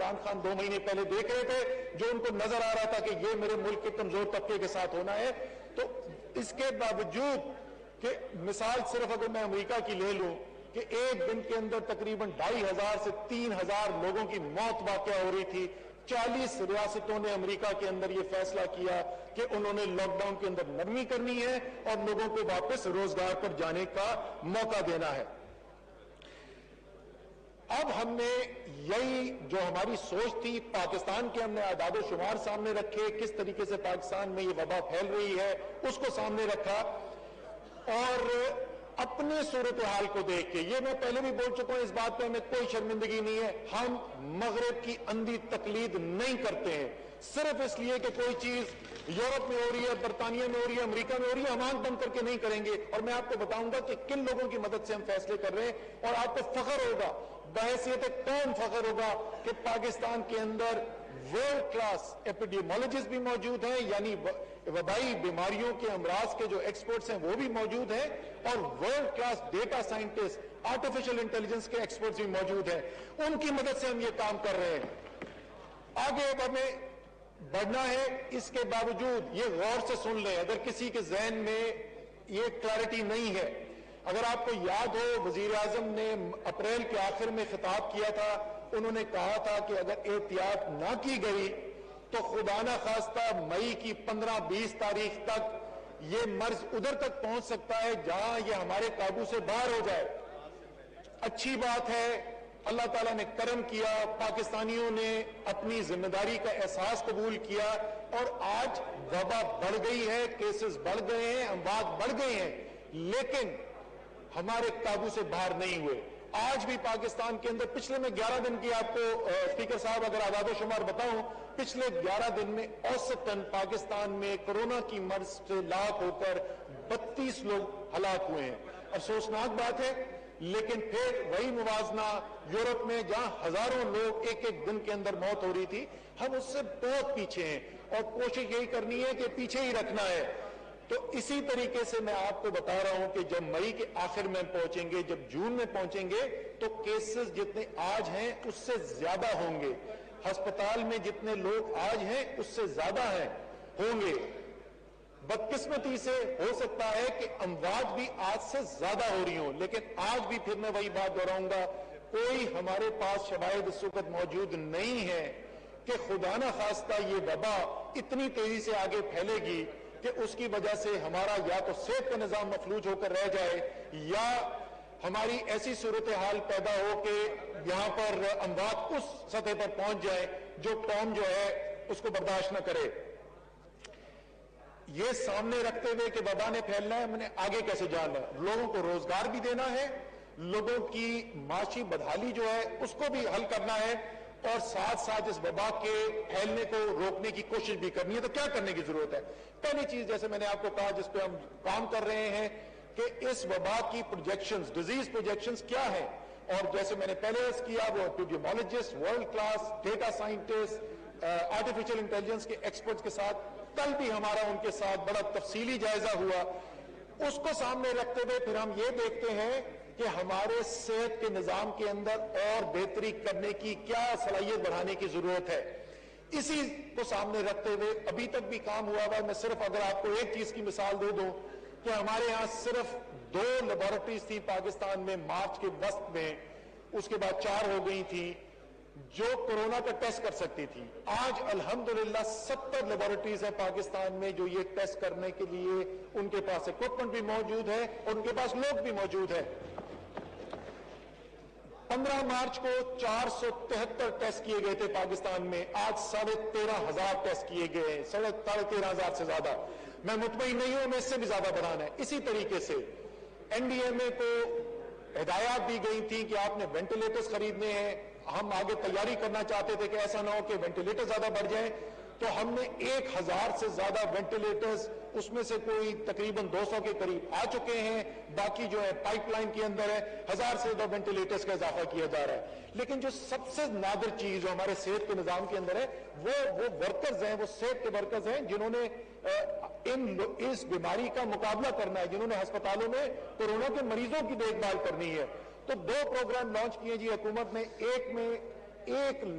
عمران خان 2 مہینے پہلے دیکھ رہے تھے، جو ان کو نظر آ رہا تھا کہ یہ میرے ملک کے کمزور طبقے کے ساتھ ہونا ہے. تو اس کے باوجود کہ مثال صرف اگر میں امریکہ کی لے لوں کہ ایک دن کے اندر تقریباً 2500 سے 3000 لوگوں کی موت واقع ہو رہی تھی، 40 ریاستوں نے امریکہ کے اندر یہ فیصلہ کیا کہ انہوں نے لاک ڈاؤن کے اندر نرمی کرنی ہے اور لوگوں کو واپس روزگار پر جانے کا موقع دینا ہے. اب ہم نے یہی جو ہماری سوچ تھی، پاکستان کے ہم نے اعداد و شمار سامنے رکھے، کس طریقے سے پاکستان میں یہ وبا پھیل رہی ہے اس کو سامنے رکھا، اور اپنے صورتحال کو دیکھ کے، یہ میں پہلے بھی بول چکا ہوں، اس بات پہ ہمیں کوئی شرمندگی نہیں ہے، ہم مغرب کی اندھی تقلید نہیں کرتے ہیں صرف اس لیے کہ کوئی چیز یورپ میں ہو رہی ہے، برطانیہ میں ہو رہی ہے، امریکہ میں ہو رہی ہے، ہم آنکھ بند کر کے نہیں کریں گے. اور میں آپ کو بتاؤں گا کہ کن لوگوں کی مدد سے ہم فیصلے کر رہے ہیں، اور آپ کو فخر ہوگا، بحیثیت قوم فخر ہوگا کہ پاکستان کے اندر ورلڈ کلاس ایپیڈیمولوجسٹ بھی موجود ہیں، یعنی وبائی بیماریوں کے امراض کے جو ایکسپرٹس ہیں وہ بھی موجود ہیں، اور world class data scientist, artificial intelligence کے ایکسپرٹس بھی موجود ہیں. ان کی مدد سے ہم یہ کام کر رہے ہیں. آگے اب ہمیں بڑھنا ہے. اس کے باوجود یہ غور سے سن لیں، اگر کسی کے ذہن میں یہ کلیرٹی نہیں ہے، اگر آپ کو یاد ہو وزیر اعظم نے اپریل کے آخر میں خطاب کیا تھا، انہوں نے کہا تھا کہ اگر احتیاط نہ کی گئی تو خدا نہ خواستہ مئی کی 15-20 تاریخ تک یہ مرض ادھر تک پہنچ سکتا ہے جہاں یہ ہمارے قابو سے باہر ہو جائے. اچھی بات ہے، اللہ تعالیٰ نے کرم کیا، پاکستانیوں نے اپنی ذمہ داری کا احساس قبول کیا، اور آج وبا بڑھ گئی ہے، کیسز بڑھ گئے ہیں، اموات بڑھ گئے ہیں، لیکن ہمارے قابو سے باہر نہیں ہوئے. آج بھی پاکستان کے اندر پچھلے میں 11 دن کی آپ کو اسپیکر صاحب اگر اعداد و شمار بتاؤں، پچھلے 11 دن میں اوسطاً پاکستان میں کورونا کی مرض سے لاک ہو کر 32 لوگ ہلاک ہوئے ہیں. افسوسناک بات ہے، لیکن پھر وہی موازنہ یورپ میں جہاں ہزاروں لوگ ایک ایک دن کے اندر موت ہو رہی تھی، ہم اس سے بہت پیچھے ہیں، اور کوشش یہی کرنی ہے کہ پیچھے ہی رکھنا ہے. تو اسی طریقے سے میں آپ کو بتا رہا ہوں کہ جب مئی کے آخر میں پہنچیں گے، جب جون میں پہنچیں گے، تو کیسز جتنے آج ہیں اس سے زیادہ ہوں گے، ہسپتال میں جتنے لوگ آج ہیں اس سے زیادہ ہوں گے. بدقسمتی سے ہو سکتا ہے کہ اموات بھی آج سے زیادہ ہو رہی ہوں، لیکن آج بھی پھر میں وہی بات دہراؤں گا، کوئی ہمارے پاس شواہد اس وقت موجود نہیں ہے کہ خدا نہ خواستہ یہ وبا اتنی تیزی سے آگے پھیلے گی کہ اس کی وجہ سے ہمارا یا تو صحت کا نظام مفلوج ہو کر رہ جائے، یا ہماری ایسی صورتحال پیدا ہو کہ یہاں پر اموات اس سطح پر پہنچ جائے جو قوم جو ہے اس کو برداشت نہ کرے. یہ سامنے رکھتے ہوئے کہ وبا نے پھیلنا ہے، ہم نے آگے کیسے جانا ہے، لوگوں کو روزگار بھی دینا ہے، لوگوں کی معاشی بدحالی جو ہے اس کو بھی حل کرنا ہے، اور ساتھ ساتھ اس وبا کے پھیلنے کو روکنے کی کوشش بھی کرنی ہے. تو کیا کرنے کی ضرورت ہے؟ پہلی چیز جیسے میں نے آپ کو کہا جس پہ ہم کام کر رہے ہیں کہ اس وبا کی پروجیکشنز، ڈیزیز پروجیکشنز کیا ہیں، اور جیسے میں نے پہلے عرض کیا وہ epidemiologist, world class data scientist, artificial intelligence کے ایکسپرٹس کے ساتھ کل بھی ہمارا ان کے ساتھ بڑا تفصیلی جائزہ ہوا. اس کو سامنے رکھتے ہوئے پھر ہم یہ دیکھتے ہیں کہ ہمارے صحت کے نظام کے اندر اور بہتری کرنے کی کیا صلاحیت بڑھانے کی ضرورت ہے. اسی کو سامنے رکھتے ہوئے ابھی تک بھی کام ہوا ہوا ہے. میں صرف اگر آپ کو ایک چیز کی مثال دے دوں کہ ہمارے ہاں صرف 2 لیبارٹریز تھی پاکستان میں مارچ کے وسط میں، اس کے بعد 4 ہو گئی تھی جو کورونا کا ٹیسٹ کر سکتی تھی. آج الحمدللہ 70 لیبارٹریز ہیں پاکستان میں جو یہ ٹیسٹ کرنے کے لیے ان کے پاس اکوپمنٹ بھی موجود ہے اور ان کے پاس لوگ بھی موجود ہیں. 15 مارچ کو 473 ٹیسٹ کیے گئے تھے پاکستان میں، آج 13,500 ٹیسٹ کیے گئے ہیں، 13,500 سے زیادہ. میں مطمئن نہیں ہوں، میں اس سے بھی زیادہ بڑھانا ہے. اسی طریقے سے این ڈی ایم اے کو ہدایات دی گئی تھی کہ آپ نے وینٹیلیٹرز خریدنے ہیں. ہم آگے تیاری کرنا چاہتے تھے کہ ایسا نہ ہو کہ وینٹیلیٹر زیادہ بڑھ جائیں، تو ہم نے 1000 سے زیادہ وینٹیلیٹرز، اس میں سے کوئی تقریباً 200 کے قریب آ چکے ہیں، باقی جو ہے پائپ لائن کے اندر ہے. 1000 سے زیادہ وینٹیلیٹرز کا اضافہ کیا جا رہا ہے. لیکن جو سب سے نادر چیز جو ہمارے صحت کے نظام کے اندر ہے وہ ورکرز ہیں، وہ صحت کے ورکرز ہیں جنہوں نے اس بیماری کا مقابلہ کرنا ہے، جنہوں نے ہسپتالوں میں کورونا کے مریضوں کی دیکھ بھال کرنی ہے. تو 2 پروگرام لانچ کیے جی حکومت نے. ایک میں 1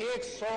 100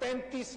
35